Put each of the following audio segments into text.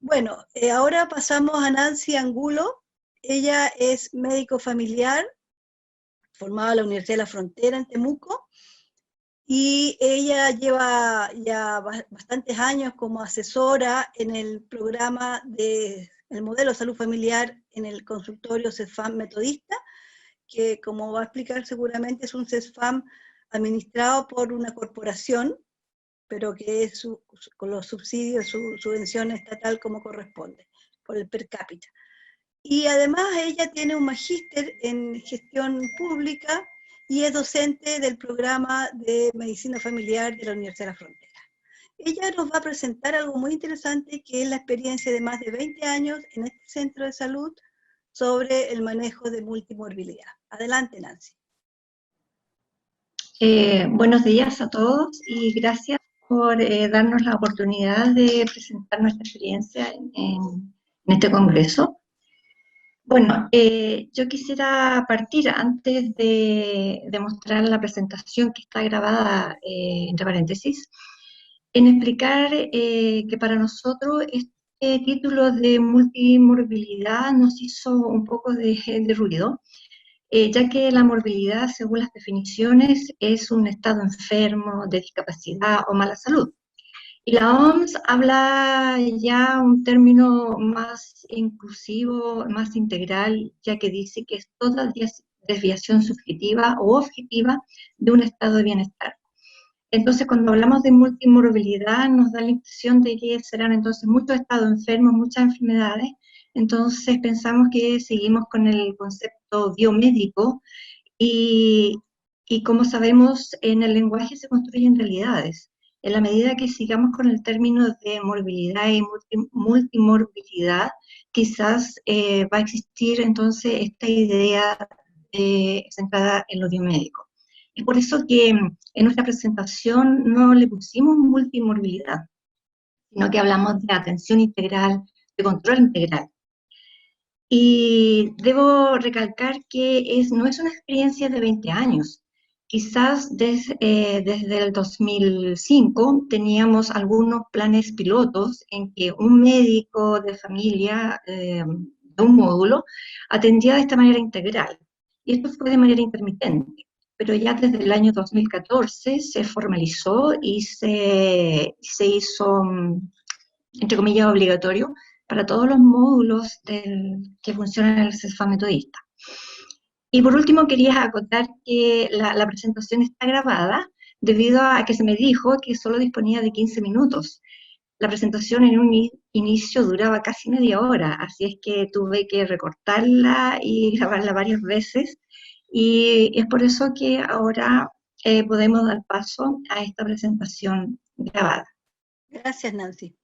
Bueno, ahora pasamos a Nancy Angulo. Ella es médico familiar, formada en la Universidad de la Frontera en Temuco, y ella lleva ya bastantes años como asesora en el programa de el modelo de salud familiar en el consultorio CESFAM metodista, que como va a explicar seguramente es un CESFAM administrado por una corporación, pero que es con los subsidios, su subvención estatal como corresponde, por el per cápita. Y además ella tiene un magíster en gestión pública y es docente del programa de medicina familiar de la Universidad de la Frontera. Ella nos va a presentar algo muy interesante, que es la experiencia de más de 20 años en este centro de salud sobre el manejo de multimorbilidad. Adelante, Nancy. Buenos días a todos y gracias por darnos la oportunidad de presentar nuestra experiencia en este congreso. Bueno, yo quisiera partir antes de mostrar la presentación que está grabada entre paréntesis, en explicar que para nosotros este título de multimorbilidad nos hizo un poco de ruido, ya que la morbilidad, según las definiciones, es un estado enfermo de discapacidad o mala salud. Y la OMS habla ya un término más inclusivo, más integral, ya que dice que es toda desviación subjetiva o objetiva de un estado de bienestar. Entonces, cuando hablamos de multimorbilidad, nos da la impresión de que serán entonces muchos estados enfermos, muchas enfermedades. Entonces, pensamos que seguimos con el concepto biomédico y como sabemos, en el lenguaje se construyen realidades. En la medida que sigamos con el término de morbilidad y multimorbilidad, quizás va a existir entonces esta idea centrada en lo biomédico. Es por eso que en nuestra presentación no le pusimos multimorbilidad, sino que hablamos de atención integral, de control integral. Y debo recalcar que no es una experiencia de 20 años. Quizás desde el 2005 teníamos algunos planes pilotos en que un médico de familia de un módulo atendía de esta manera integral. Y esto fue de manera intermitente. Pero ya desde el año 2014 se formalizó y se hizo, entre comillas, obligatorio para todos los módulos que funcionan en el CESFAM metodista. Y por último quería acotar que la presentación está grabada debido a que se me dijo que solo disponía de 15 minutos. La presentación en un inicio duraba casi media hora, así es que tuve que recortarla y grabarla varias veces, y es por eso que ahora podemos dar paso a esta presentación grabada. Gracias, Nancy.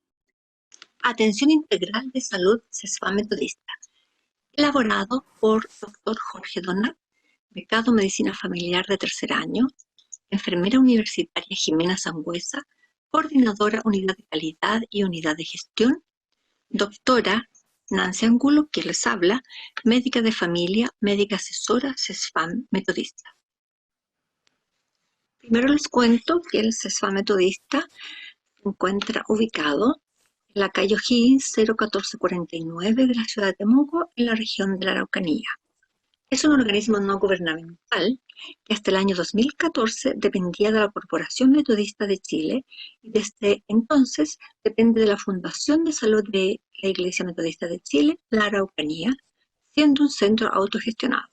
Atención Integral de Salud CESFAM metodista, elaborado por Dr. Jorge Donat, becado Medicina Familiar de tercer año, enfermera universitaria Jimena Sangüesa, coordinadora Unidad de Calidad y Unidad de Gestión, doctora Nancy Angulo, que les habla, médica de familia, médica asesora CESFAM metodista. Primero les cuento que el CESFAM metodista se encuentra ubicado en la calle O'Higgins 01449 de la ciudad de Temuco, en la región de la Araucanía. Es un organismo no gubernamental que hasta el año 2014 dependía de la Corporación Metodista de Chile y desde entonces depende de la Fundación de Salud de la Iglesia Metodista de Chile, la Araucanía, siendo un centro autogestionado.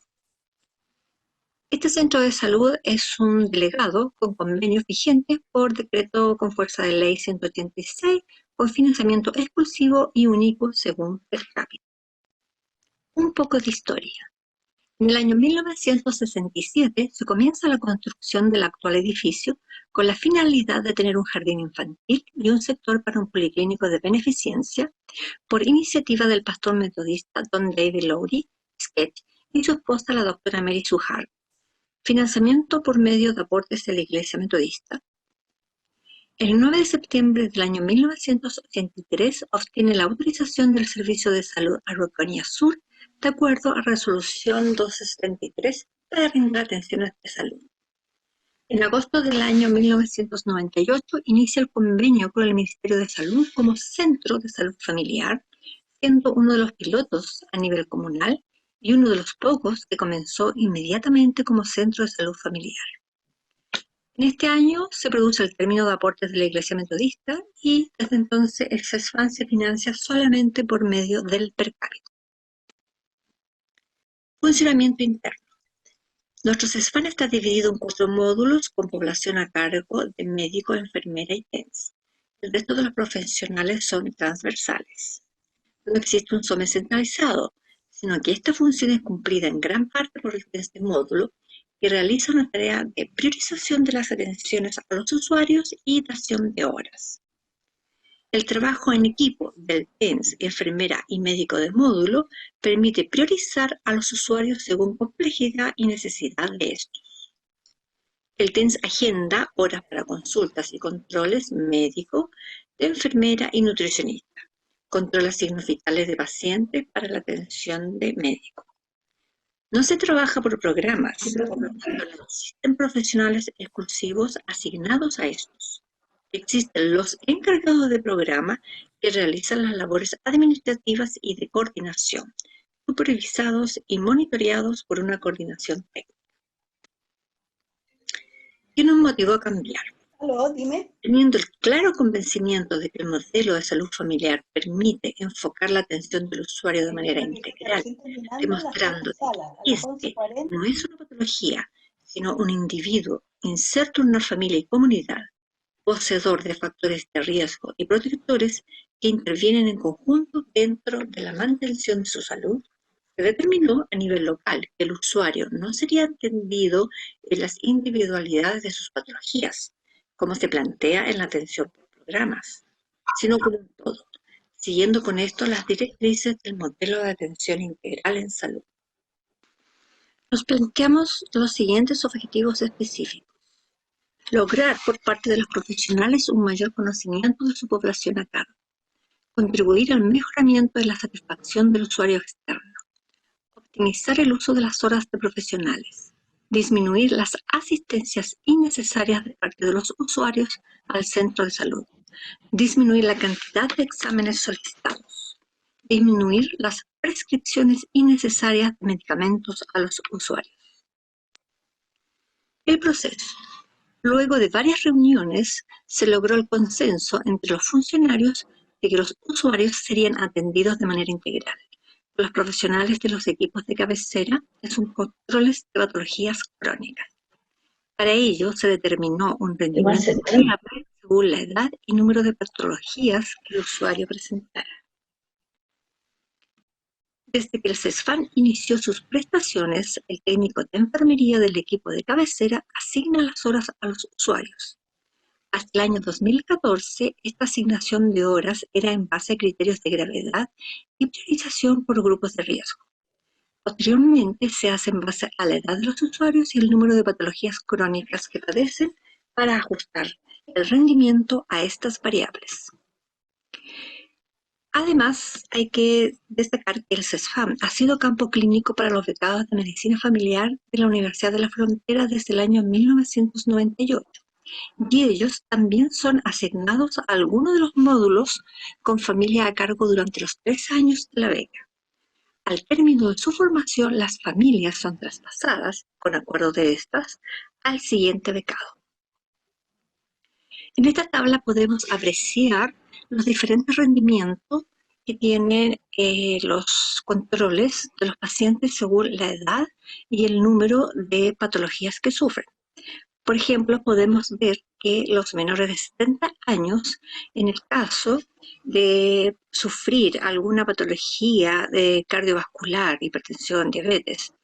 Este centro de salud es un delegado con convenios vigentes por decreto con fuerza de ley 186 con financiamiento exclusivo y único según per cápita. Un poco de historia. En el año 1967 se comienza la construcción del actual edificio con la finalidad de tener un jardín infantil y un sector para un policlínico de beneficencia por iniciativa del pastor metodista Don David Lowry Sketch y su esposa la doctora Mary Sue Hart. Financiamiento por medio de aportes de la Iglesia Metodista. El 9 de septiembre del año 1983 obtiene la autorización del Servicio de Salud Araucanía Sur de acuerdo a Resolución 1273 para brindar atenciones de salud. En agosto del año 1998 inicia el convenio con el Ministerio de Salud como Centro de Salud Familiar, siendo uno de los pilotos a nivel comunal y uno de los pocos que comenzó inmediatamente como Centro de Salud Familiar. En este año se produce el término de aportes de la Iglesia Metodista y desde entonces el CESFAM se financia solamente por medio del per cápita. Funcionamiento interno. Nuestro CESFAM está dividido en 4 módulos con población a cargo de médico, enfermera y TENS. El resto de los profesionales son transversales. No existe un SOME centralizado, sino que esta función es cumplida en gran parte por el TENS de módulo, que realiza una tarea de priorización de las atenciones a los usuarios y dación de horas. El trabajo en equipo del TENS, enfermera y médico de módulo permite priorizar a los usuarios según complejidad y necesidad de estos. El TENS agenda horas para consultas y controles médico, de enfermera y nutricionista. Controla signos vitales de pacientes para la atención de médico. No se trabaja por programas, por lo tanto no existen profesionales exclusivos asignados a estos. Existen los encargados de programa que realizan las labores administrativas y de coordinación, supervisados y monitoreados por una coordinación técnica. ¿Qué nos motivó a cambiar? Aló, dime. Teniendo el claro convencimiento de que el modelo de salud familiar permite enfocar la atención del usuario de manera integral, demostrando que este no es una patología, sino un individuo inserto en una familia y comunidad, poseedor de factores de riesgo y protectores que intervienen en conjunto dentro de la mantención de su salud, se determinó a nivel local que el usuario no sería atendido en las individualidades de sus patologías, como se plantea en la atención por programas, sino como un todo, siguiendo con esto las directrices del modelo de atención integral en salud. Nos planteamos los siguientes objetivos específicos. Lograr por parte de los profesionales un mayor conocimiento de su población a cargo. Contribuir al mejoramiento de la satisfacción del usuario externo. Optimizar el uso de las horas de profesionales. Disminuir las asistencias innecesarias de parte de los usuarios al centro de salud. Disminuir la cantidad de exámenes solicitados. Disminuir las prescripciones innecesarias de medicamentos a los usuarios. El proceso. Luego de varias reuniones, se logró el consenso entre los funcionarios de que los usuarios serían atendidos de manera integral por los profesionales de los equipos de cabecera en sus controles de patologías crónicas. Para ello, se determinó un rendimiento variable según la edad y número de patologías que el usuario presentara. Desde que el CESFAM inició sus prestaciones, el técnico de enfermería del equipo de cabecera asigna las horas a los usuarios. Hasta el año 2014, esta asignación de horas era en base a criterios de gravedad y priorización por grupos de riesgo. Posteriormente, se hace en base a la edad de los usuarios y el número de patologías crónicas que padecen para ajustar el rendimiento a estas variables. Además, hay que destacar que el CESFAM ha sido campo clínico para los becados de medicina familiar de la Universidad de la Frontera desde el año 1998, y ellos también son asignados a algunos de los módulos con familia a cargo durante los 3 años de la beca. Al término de su formación, las familias son traspasadas, con acuerdo de estas, al siguiente becado. En esta tabla podemos apreciar los diferentes rendimientos que tienen los controles de los pacientes según la edad y el número de patologías que sufren. Por ejemplo, podemos ver que los menores de 70 años, en el caso de sufrir alguna patología cardiovascular, hipertensión, diabetes,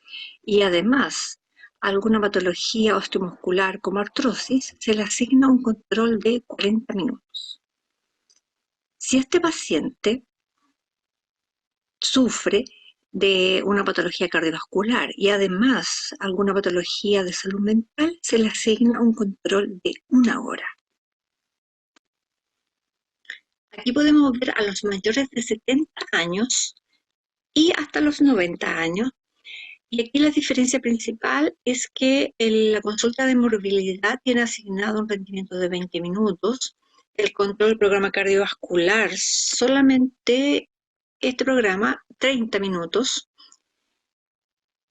y además alguna patología osteomuscular como artrosis, se le asigna un control de 40 minutos. Si este paciente sufre de una patología cardiovascular y además alguna patología de salud mental, se le asigna un control de 1 hora. Aquí podemos ver a los mayores de 70 años y hasta los 90 años, Y aquí la diferencia principal es que la consulta de morbilidad tiene asignado un rendimiento de 20 minutos, el control del programa cardiovascular solamente este programa 30 minutos,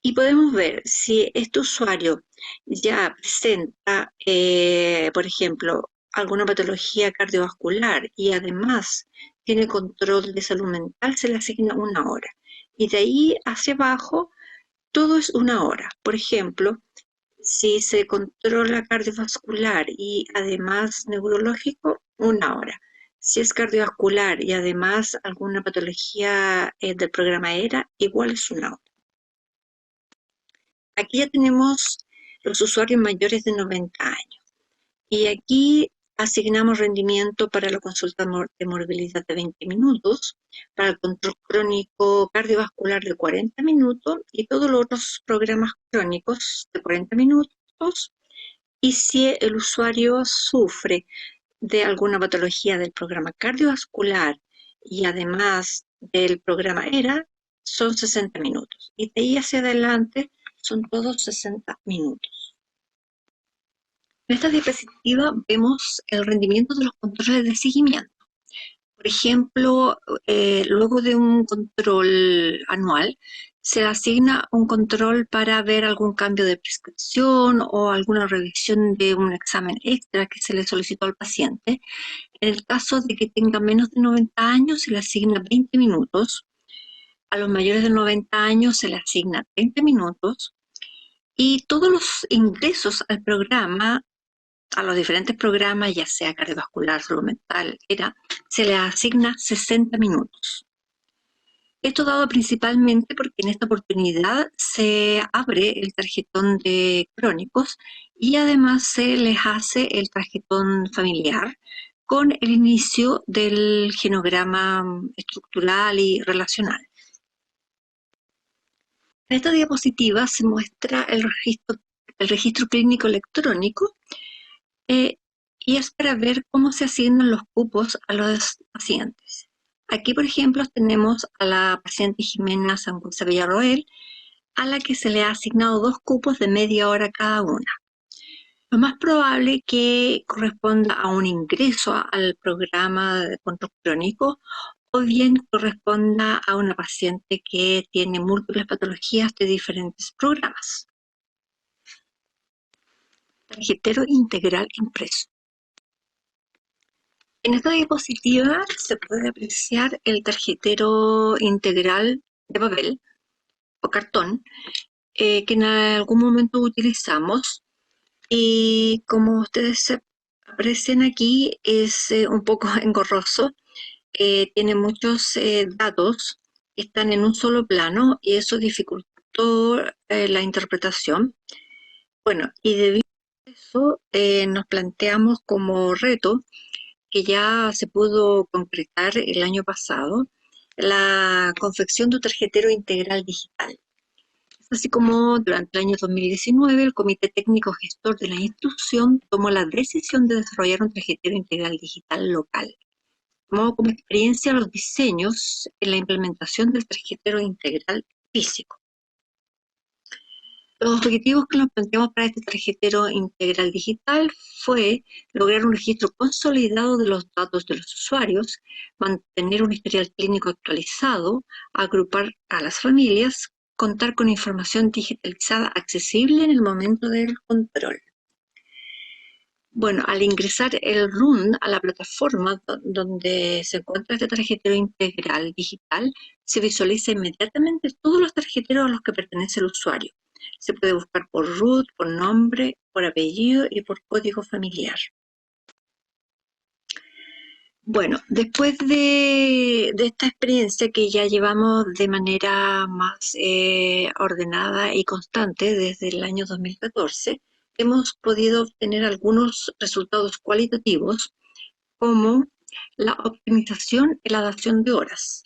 y podemos ver si este usuario ya presenta, por ejemplo, alguna patología cardiovascular y además tiene control de salud mental, se le asigna 1 hora. Y de ahí hacia abajo, todo es 1 hora. Por ejemplo, si se controla cardiovascular y además neurológico, 1 hora. Si es cardiovascular y además alguna patología del programa ERA, igual es 1 hora. Aquí ya tenemos los usuarios mayores de 90 años. Y aquí asignamos rendimiento para la consulta de morbilidad de 20 minutos, para el control crónico cardiovascular de 40 minutos y todos los otros programas crónicos de 40 minutos. Y si el usuario sufre de alguna patología del programa cardiovascular y además del programa ERA, son 60 minutos. Y de ahí hacia adelante son todos 60 minutos. En esta diapositiva vemos el rendimiento de los controles de seguimiento. Por ejemplo, luego de un control anual, se asigna un control para ver algún cambio de prescripción o alguna revisión de un examen extra que se le solicitó al paciente. En el caso de que tenga menos de 90 años, se le asigna 20 minutos. A los mayores de 90 años se le asigna 30 minutos. Y todos los ingresos al programa, a los diferentes programas, ya sea cardiovascular, salud mental, se le asigna 60 minutos. Esto dado principalmente porque en esta oportunidad se abre el tarjetón de crónicos y además se les hace el tarjetón familiar con el inicio del genograma estructural y relacional. En esta diapositiva se muestra el registro clínico electrónico y es para ver cómo se asignan los cupos a los pacientes. Aquí, por ejemplo, tenemos a la paciente Jimena Sangüesa Villarroel, a la que se le ha asignado 2 cupos de media hora cada una. Lo más probable que corresponda a un ingreso al programa de control crónico o bien corresponda a una paciente que tiene múltiples patologías de diferentes programas. Tarjetero integral impreso. En esta diapositiva se puede apreciar el tarjetero integral de papel o cartón que en algún momento utilizamos, y como ustedes aprecian aquí es un poco engorroso. Tiene muchos datos que están en un solo plano y eso dificultó la interpretación. Bueno, y debido a eso nos planteamos como reto, que ya se pudo concretar el año pasado, la confección de un tarjetero integral digital. Así como durante el año 2019 el Comité Técnico Gestor de la institución tomó la decisión de desarrollar un tarjetero integral digital local. Tomamos como experiencia los diseños en la implementación del tarjetero integral físico. Los objetivos que nos planteamos para este tarjetero integral digital fue lograr un registro consolidado de los datos de los usuarios, mantener un historial clínico actualizado, agrupar a las familias, contar con información digitalizada accesible en el momento del control. Bueno, al ingresar el RUN a la plataforma donde se encuentra este tarjetero integral digital, se visualiza inmediatamente todos los tarjeteros a los que pertenece el usuario. Se puede buscar por root, por nombre, por apellido y por código familiar. Bueno, después de esta experiencia que ya llevamos de manera más ordenada y constante desde el año 2014, hemos podido obtener algunos resultados cualitativos, como la optimización y la adaptación de horas.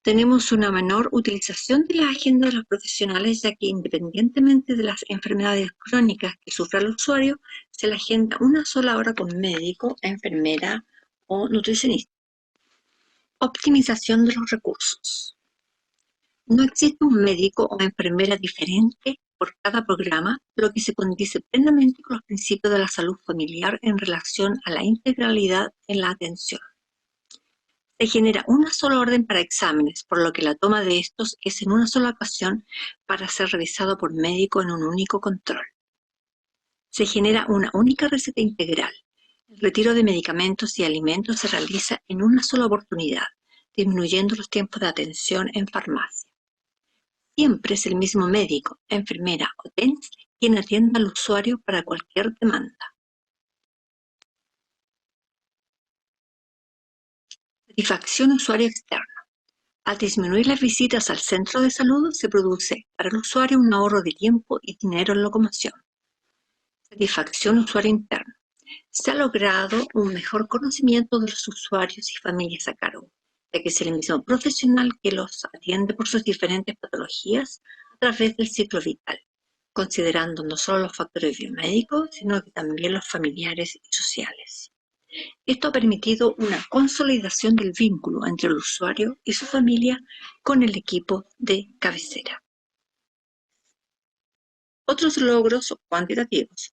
Tenemos una menor utilización de la agenda de los profesionales, ya que independientemente de las enfermedades crónicas que sufra el usuario, se le agenda una sola hora con médico, enfermera o nutricionista. Optimización de los recursos. No existe un médico o enfermera diferente por cada programa, lo que se condice plenamente con los principios de la salud familiar en relación a la integralidad en la atención. Se genera una sola orden para exámenes, por lo que la toma de estos es en una sola ocasión para ser revisado por médico en un único control. Se genera una única receta integral. El retiro de medicamentos y alimentos se realiza en una sola oportunidad, disminuyendo los tiempos de atención en farmacia. Siempre es el mismo médico, enfermera o TENS quien atienda al usuario para cualquier demanda. Satisfacción usuario externo. Al disminuir las visitas al centro de salud, se produce para el usuario un ahorro de tiempo y dinero en locomoción. Satisfacción usuario interno. Se ha logrado un mejor conocimiento de los usuarios y familias a cargo, ya que es el mismo profesional que los atiende por sus diferentes patologías a través del ciclo vital, considerando no solo los factores biomédicos, sino que también los familiares y sociales. Esto ha permitido una consolidación del vínculo entre el usuario y su familia con el equipo de cabecera. Otros logros cuantitativos.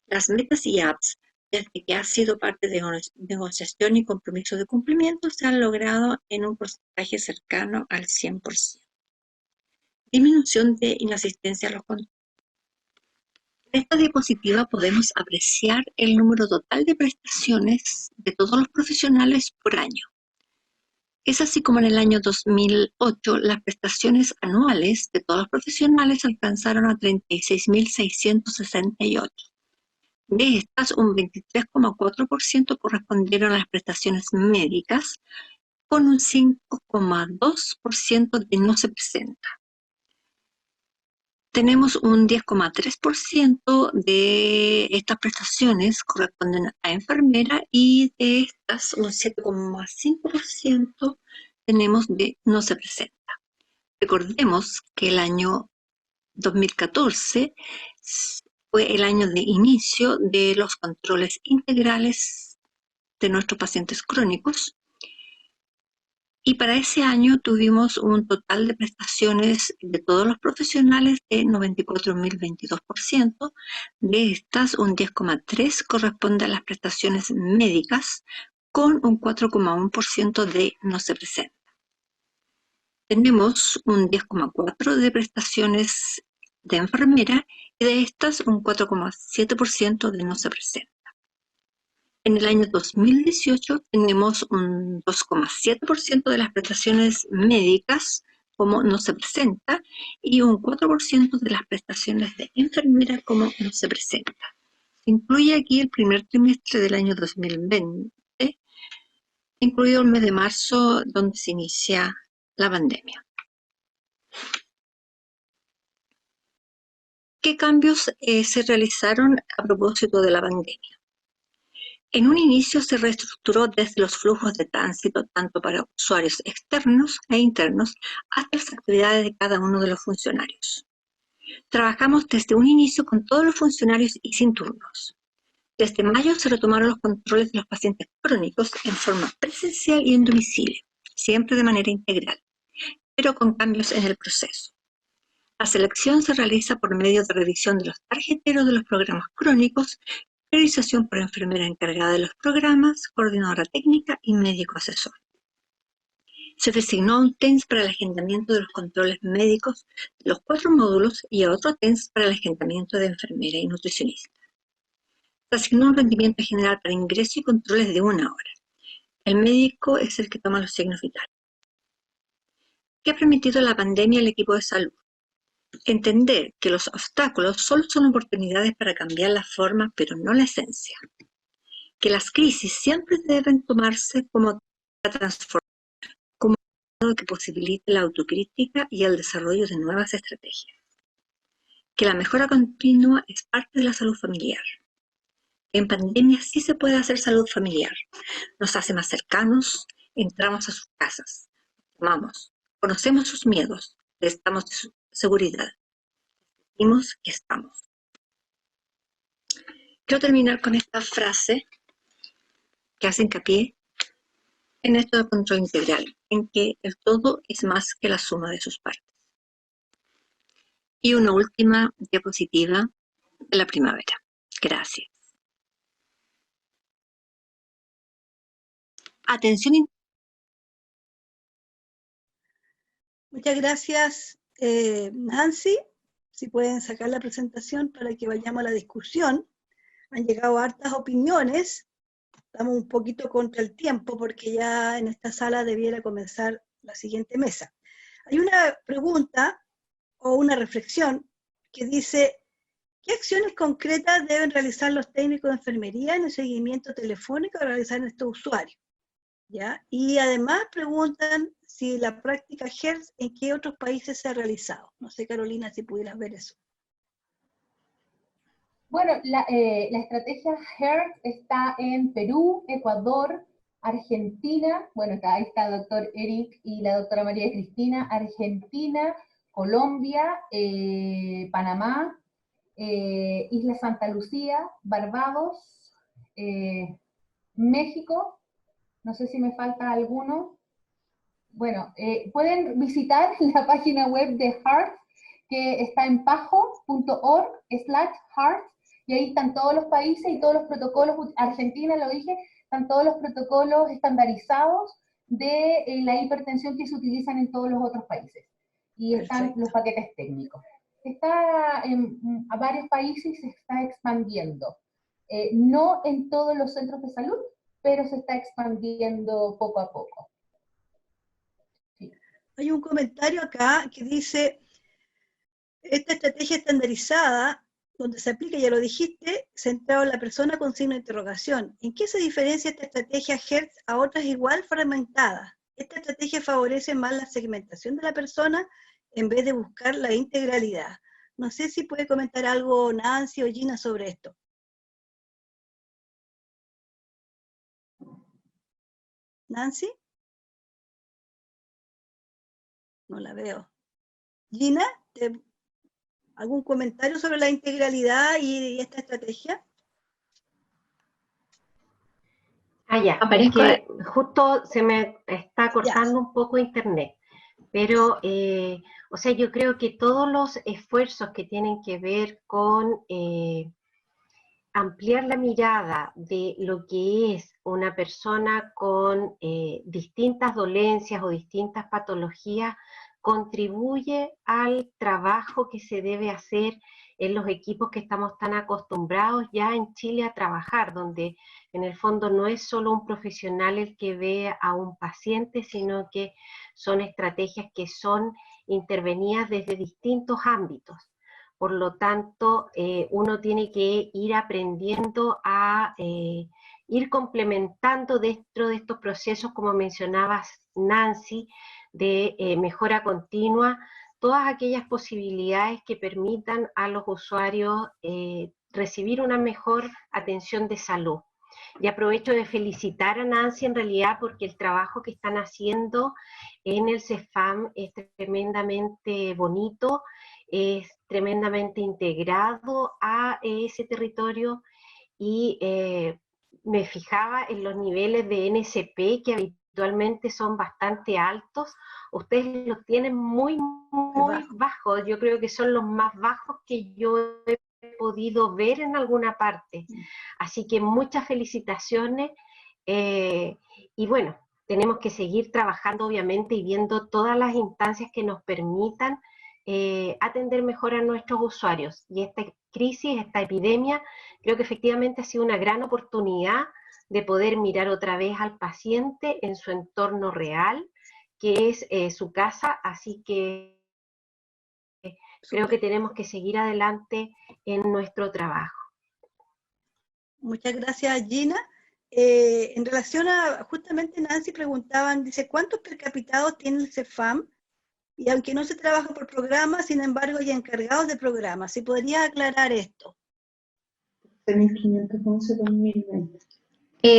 Las metas y apps, desde que ha sido parte de negociación y compromiso de cumplimiento, se han logrado en un porcentaje cercano al 100%. Disminución de inasistencia a los controles. En esta diapositiva podemos apreciar el número total de prestaciones de todos los profesionales por año. Es así como en el año 2008 las prestaciones anuales de todos los profesionales alcanzaron a 36.668. De estas, un 23,4% correspondieron a las prestaciones médicas, con un 5,2% de no se presenta. Tenemos un 10,3% de estas prestaciones corresponden a enfermera y de estas un 7,5% tenemos de no se presenta. Recordemos que el año 2014 fue el año de inicio de los controles integrales de nuestros pacientes crónicos. Y para ese año tuvimos un total de prestaciones de todos los profesionales de 94.022%. De estas, un 10,3% corresponde a las prestaciones médicas, con un 4,1% de no se presenta. Tenemos un 10,4% de prestaciones de enfermera y de estas un 4,7% de no se presenta. En el año 2018 tenemos un 2,7% de las prestaciones médicas como no se presenta y un 4% de las prestaciones de enfermera como no se presenta. Se incluye aquí el primer trimestre del año 2020, incluido el mes de marzo donde se inicia la pandemia. ¿Qué cambios se realizaron a propósito de la pandemia? En un inicio se reestructuró desde los flujos de tránsito tanto para usuarios externos e internos hasta las actividades de cada uno de los funcionarios. Trabajamos desde un inicio con todos los funcionarios y sin turnos. Desde mayo se retomaron los controles de los pacientes crónicos en forma presencial y en domicilio, siempre de manera integral, pero con cambios en el proceso. La selección se realiza por medio de revisión de los tarjeteros de los programas crónicos, priorización por enfermera encargada de los programas, coordinadora técnica y médico asesor. Se designó a un TENS para el agendamiento de los controles médicos de los 4 módulos y a otro TENS para el agendamiento de enfermera y nutricionista. Se asignó un rendimiento general para ingreso y controles de 1 hora. El médico es el que toma los signos vitales. ¿Qué ha permitido la pandemia al equipo de salud? Entender que los obstáculos solo son oportunidades para cambiar la forma, pero no la esencia. Que las crisis siempre deben tomarse como transformación, como algo que posibilite la autocrítica y el desarrollo de nuevas estrategias. Que la mejora continua es parte de la salud familiar. En pandemia sí se puede hacer salud familiar. Nos hace más cercanos, entramos a sus casas, amamos, conocemos sus miedos, les damos seguridad. Decimos que estamos. Quiero terminar con esta frase que hace hincapié en esto del control integral, en que el todo es más que la suma de sus partes. Y una última diapositiva de la primavera. Gracias. Atención. Muchas gracias, Nancy. Si pueden sacar la presentación para que vayamos a la discusión. Han llegado hartas opiniones. Estamos un poquito contra el tiempo porque ya en esta sala debiera comenzar la siguiente mesa. Hay una pregunta o una reflexión que dice: ¿qué acciones concretas deben realizar los técnicos de enfermería en el seguimiento telefónico a realizar a estos usuarios? ¿Ya? Y además preguntan si la práctica HERTZ en qué otros países se ha realizado. No sé, Carolina, si pudieras ver eso. Bueno, la estrategia HERTZ está en Perú, Ecuador, Argentina, bueno, ahí está el doctor Eric y la doctora María Cristina, Argentina, Colombia, Panamá, Isla Santa Lucía, Barbados, México, no sé si me falta alguno. Bueno, pueden visitar la página web de HERTZ, que está en pajo.org/HERTZ, y ahí están todos los países y todos los protocolos. Argentina, lo dije, están todos los protocolos estandarizados de la hipertensión que se utilizan en todos los otros países. Y están los paquetes técnicos. Está a varios países y se está expandiendo. No en todos los centros de salud, pero se está expandiendo poco a poco. Sí. Hay un comentario acá que dice: esta estrategia estandarizada, donde se aplica, ya lo dijiste, centrado en la persona con signo de interrogación. ¿En qué se diferencia esta estrategia HERTZ a otras igual fragmentadas? Esta estrategia favorece más la segmentación de la persona en vez de buscar la integralidad. No sé si puede comentar algo Nancy o Gina sobre esto. ¿Nancy? No la veo. Gina, ¿algún comentario sobre la integralidad y esta estrategia? Ya, es que justo se me está cortando un poco internet, pero, o sea, yo creo que todos los esfuerzos que tienen que ver con ampliar la mirada de lo que es una persona con distintas dolencias o distintas patologías contribuye al trabajo que se debe hacer en los equipos que estamos tan acostumbrados ya en Chile a trabajar, donde en el fondo no es solo un profesional el que ve a un paciente, sino que son estrategias que son intervenidas desde distintos ámbitos. Por lo tanto, uno tiene que ir aprendiendo a ir complementando dentro de estos procesos, como mencionabas, Nancy, de mejora continua, todas aquellas posibilidades que permitan a los usuarios recibir una mejor atención de salud. Y aprovecho de felicitar a Nancy en realidad porque el trabajo que están haciendo en el CEFAM es tremendamente bonito, es tremendamente integrado a ese territorio y me fijaba en los niveles de NSP que habitualmente son bastante altos. Ustedes los tienen muy bajos, yo creo que son los más bajos que yo he podido ver en alguna parte. Así que muchas felicitaciones y bueno, tenemos que seguir trabajando obviamente y viendo todas las instancias que nos permitan atender mejor a nuestros usuarios. Y esta crisis, esta epidemia, creo que efectivamente ha sido una gran oportunidad de poder mirar otra vez al paciente en su entorno real, que es su casa, así que creo que tenemos que seguir adelante en nuestro trabajo. Muchas gracias, Gina. En relación a, justamente Nancy preguntaban, dice, ¿cuántos percapitados tiene el CEFAM? Y aunque no se trabaja por programa, sin embargo hay encargados de programas. ¿Si podría aclarar esto? 13.511-2020.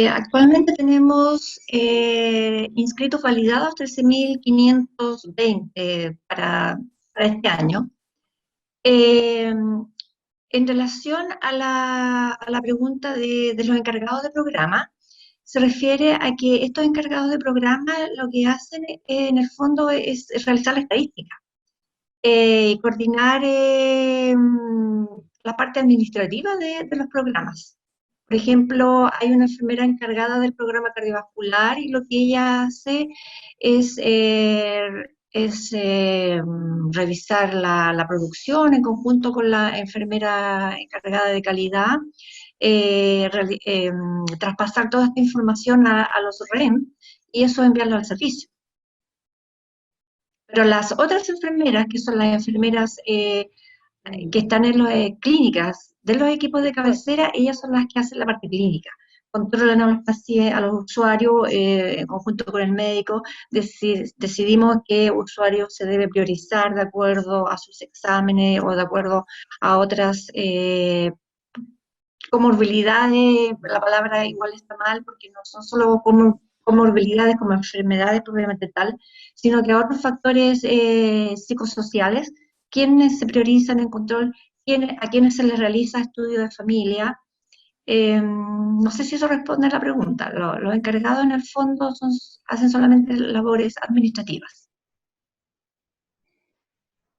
Actualmente tenemos inscritos validados 13.520 para este año. En relación a la pregunta de los encargados de programa, se refiere a que estos encargados de programa lo que hacen en el fondo es realizar la estadística. y coordinar la parte administrativa de los programas. Por ejemplo, hay una enfermera encargada del programa cardiovascular y lo que ella hace es revisar la producción en conjunto con la enfermera encargada de calidad, traspasar toda esta información a los REM y eso enviarlo al servicio. Pero las otras enfermeras, que son las enfermeras que están en las clínicas de los equipos de cabecera, ellas son las que hacen la parte clínica. Controlan a los pacientes, a los usuarios, en conjunto con el médico, decidimos qué usuario se debe priorizar de acuerdo a sus exámenes o de acuerdo a otras comorbilidades. La palabra igual está mal porque no son solo comorbilidades como enfermedades propiamente tal, sino que a otros factores psicosociales, quienes se priorizan en control, a quienes se les realiza estudio de familia. No sé si eso responde a la pregunta. Los encargados en el fondo hacen solamente labores administrativas.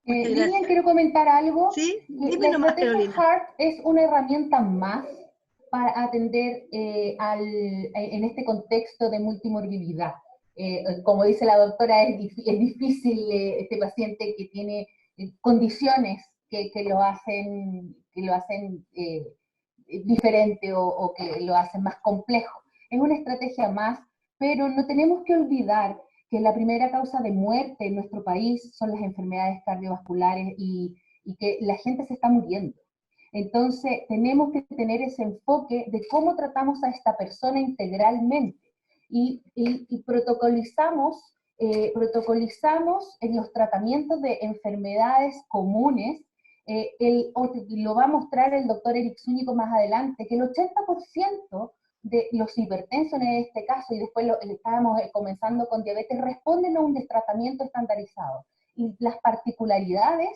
Lilian, quiero comentar algo. Sí, dime la nomás, estrategia Carolina. HEART es una herramienta más para atender en este contexto de multimorbilidad. Como dice la doctora, es difícil este paciente que tiene condiciones que lo hacen diferente o que lo hacen más complejo. Es una estrategia más, pero no tenemos que olvidar que la primera causa de muerte en nuestro país son las enfermedades cardiovasculares y que la gente se está muriendo. Entonces, tenemos que tener ese enfoque de cómo tratamos a esta persona integralmente y protocolizamos en los tratamientos de enfermedades comunes. Lo va a mostrar el doctor Eric Zúñigo más adelante, que el 80% de los hipertensos en este caso, y después estábamos comenzando con diabetes, responden a un tratamiento estandarizado. Y las particularidades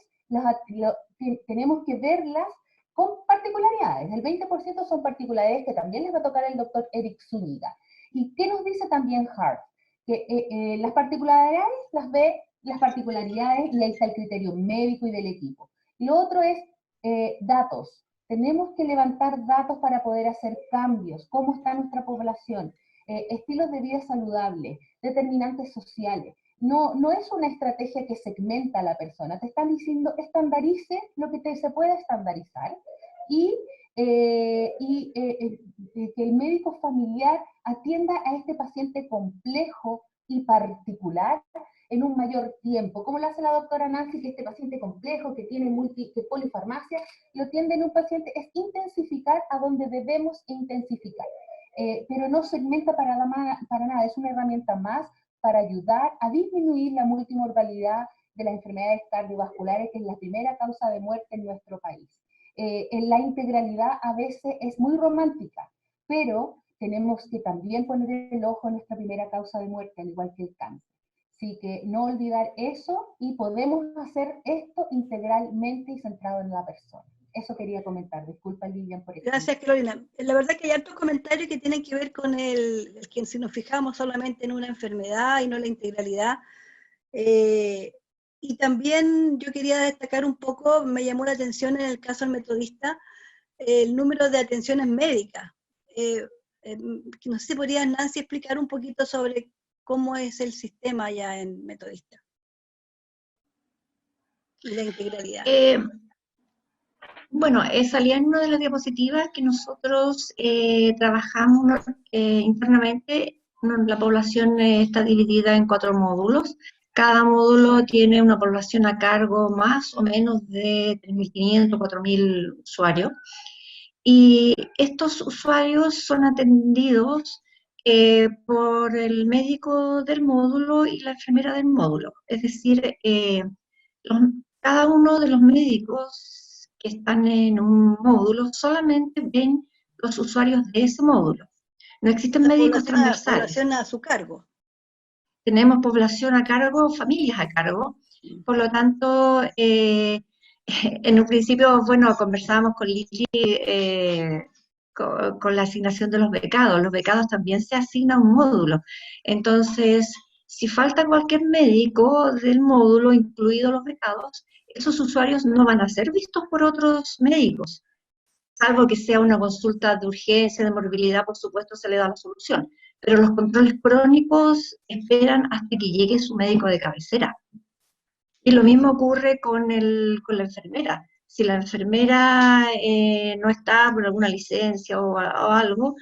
tenemos que verlas con particularidades. El 20% son particularidades que también les va a tocar el doctor Eric Zúñiga. ¿Y qué nos dice también HEART? Que las particularidades las ve las particularidades y ahí está el criterio médico y del equipo. Y lo otro es datos. Tenemos que levantar datos para poder hacer cambios. ¿Cómo está nuestra población? Estilos de vida saludables, determinantes sociales. No es una estrategia que segmenta a la persona. Te están diciendo, estandarice lo que se pueda estandarizar y que el médico familiar atienda a este paciente complejo y particular en un mayor tiempo. Como lo hace la doctora Nancy, que este paciente complejo, que tiene que polifarmacia, lo atiende en un paciente, es intensificar a donde debemos intensificar. Pero no segmenta para nada, es una herramienta más para ayudar a disminuir la multimortalidad de las enfermedades cardiovasculares, que es la primera causa de muerte en nuestro país. En la integralidad a veces es muy romántica, pero tenemos que también poner el ojo en nuestra primera causa de muerte, al igual que el cáncer. Así que no olvidar eso y podemos hacer esto integralmente y centrado en la persona. Eso quería comentar. Disculpa, Lilian, por eso. Gracias, Carolina. La verdad que hay hartos comentarios que tienen que ver con el que si nos fijamos solamente en una enfermedad y no en la integralidad. Y también yo quería destacar un poco, me llamó la atención en el caso del metodista, el número de atenciones médicas. No sé si podrías, Nancy, explicar un poquito sobre cómo es el sistema allá en metodista y la integralidad. Bueno, salía en una de las diapositivas que nosotros trabajamos internamente. La población está dividida en 4 módulos. Cada módulo tiene una población a cargo más o menos de 3.500, 4.000 usuarios. Y estos usuarios son atendidos por el médico del módulo y la enfermera del módulo. Es decir, cada uno de los médicos que están en un módulo solamente ven los usuarios de ese módulo. No existen médicos transversales. Población a su cargo. Tenemos población a cargo, familias a cargo. Por lo tanto, en un principio, bueno, conversábamos con Lili con la asignación de los becados. Los becados también se asignan a un módulo. Entonces, si falta cualquier médico del módulo, incluidos los becados, esos usuarios no van a ser vistos por otros médicos, salvo que sea una consulta de urgencia, de morbilidad, por supuesto se le da la solución, pero los controles crónicos esperan hasta que llegue su médico de cabecera. Y lo mismo ocurre con la enfermera. Si la enfermera no está por alguna licencia o algo,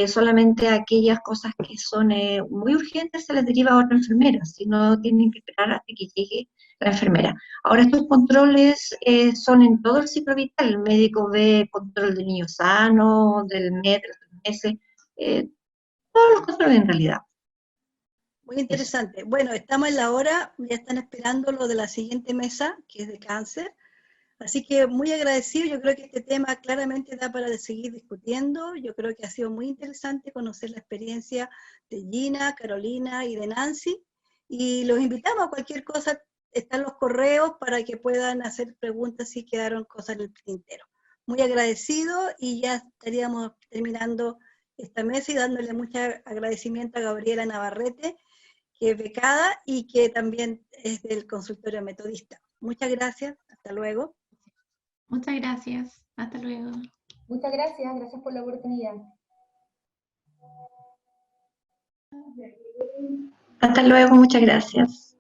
solamente aquellas cosas que son muy urgentes se les deriva a otra enfermera, si no tienen que esperar hasta que llegue la enfermera. Ahora, estos controles son en todo el ciclo vital. El médico ve control del niño sano, del mes, de los 3 meses, todos los controles en realidad. Muy interesante. Bueno, estamos en la hora, ya están esperando lo de la siguiente mesa, que es de cáncer. Así que muy agradecido, yo creo que este tema claramente da para seguir discutiendo. Yo creo que ha sido muy interesante conocer la experiencia de Gina, Carolina y de Nancy. Y los invitamos a cualquier cosa, están los correos para que puedan hacer preguntas si quedaron cosas en el tintero. Muy agradecido y ya estaríamos terminando esta mesa y dándole mucho agradecimiento a Gabriela Navarrete, que es becada y que también es del consultorio metodista. Muchas gracias, hasta luego. Muchas gracias, hasta luego. Muchas gracias, gracias por la oportunidad. Hasta luego, muchas gracias.